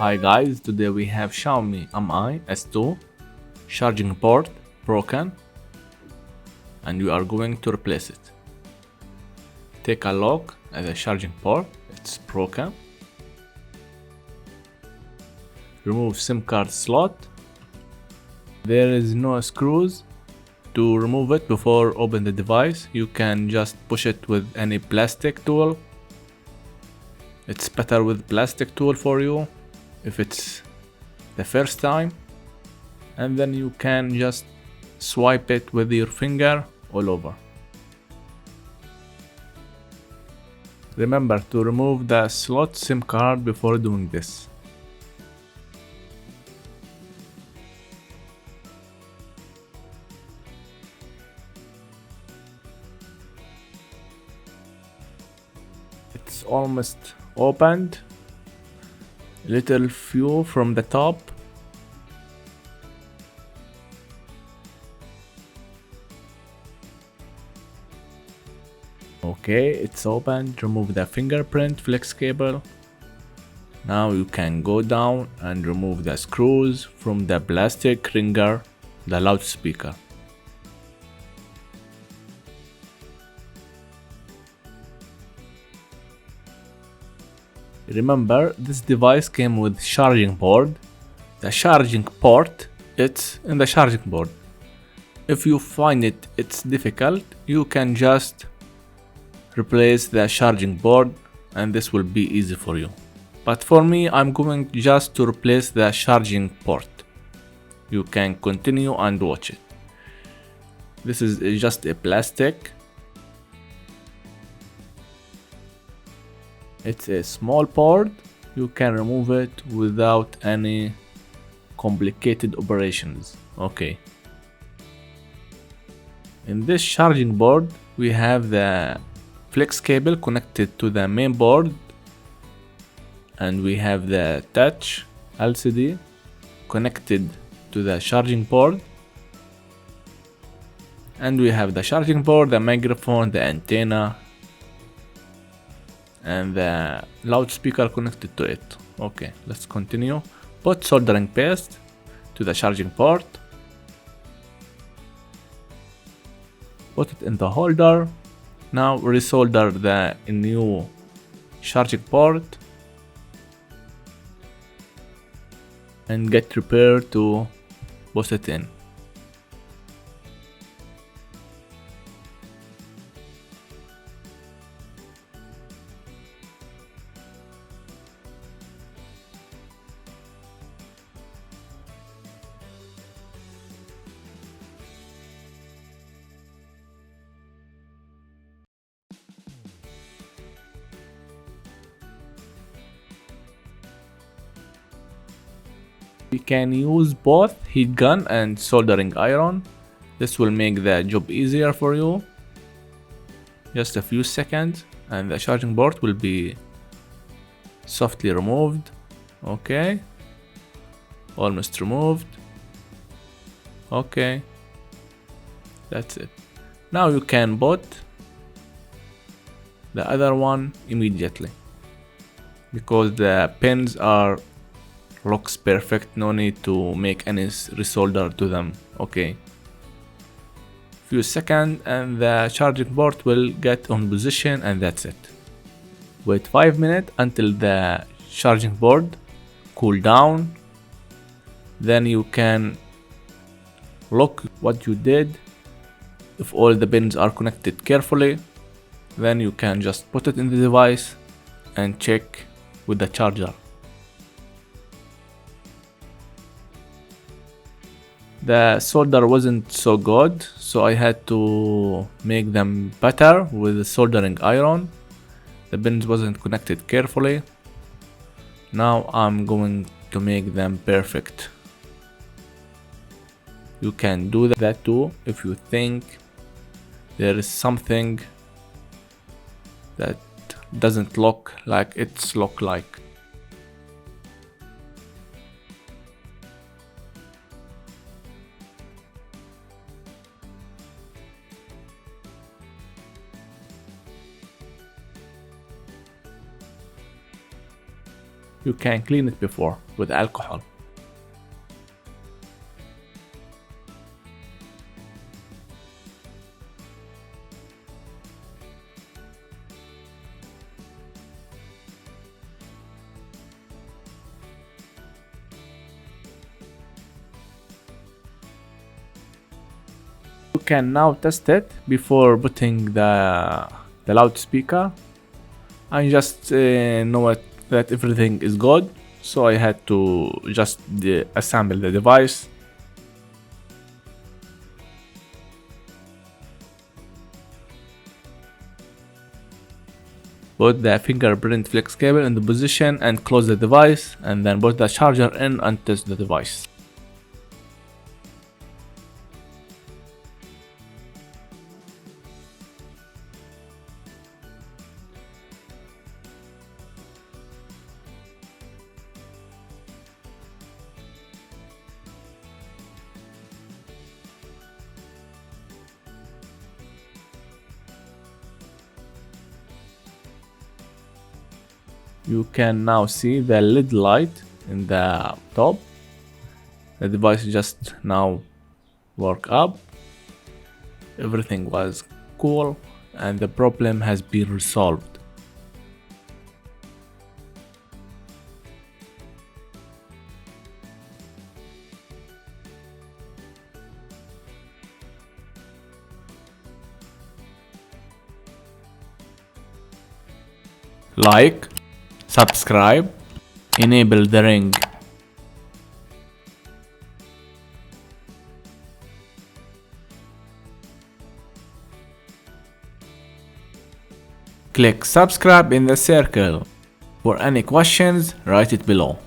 Hi guys, today we have Xiaomi Mi S2 charging port broken and we are going to replace it. Take a look at the charging port, it's broken. Remove SIM card slot. There is no screws. To remove it before open the device, you can just push it with any plastic tool. It's better with plastic tool for you if it's the first time, and then you can just swipe it with your finger all over. Remember to remove the slot SIM card before doing this. It's almost opened. Little few from the top. Okay, it's opened. Remove the fingerprint flex cable. Now you can go down and remove the screws from the plastic ringer, the loudspeaker. Remember, this device came with charging board. The charging port, it's in the charging board. If you find it's difficult, you can just replace the charging board and this will be easy for you. But for me, I'm going just to replace the charging port. You can continue and watch it. This is just a plastic. It's a small port. You can remove it without any complicated operations. Okay. In this charging board, we have the flex cable connected to the main board, and we have the touch LCD connected to the charging board, and we have the charging board, the microphone, the antenna, and the loudspeaker connected to it. Okay, let's continue. Put soldering paste to the charging port. Put it in the holder. Now resolder the new charging port and get prepared to put it in. We can use both heat gun and soldering iron. This will make the job easier for you. Just a few seconds and the charging port will be softly removed. Okay, almost removed. Okay, that's it. Now you can put the other one immediately because the pins are looks perfect, no need to make any resolder to them. Okay, few seconds and the charging port will get on position, and that's it. Wait 5 minutes until the charging board cool down, then you can look what you did. If all the pins are connected carefully, then you can just put it in the device and check with the charger. The solder wasn't so good, so I had to make them better with the soldering iron. The pins wasn't connected carefully. Now I'm going to make them perfect. You can do that too if you think there is something that doesn't look like it's look like. you can clean it before with alcohol. You can now test it before putting the loudspeaker. I just know that everything is good, so I had to just assemble the device. Put the fingerprint flex cable in the position and close the device, and then put the charger in and test the device. You can now see the LED light in the top. The device just now woke up. Everything was cool and the problem has been resolved. Like, subscribe, enable the ring. Click subscribe in the circle. For any questions, write it below.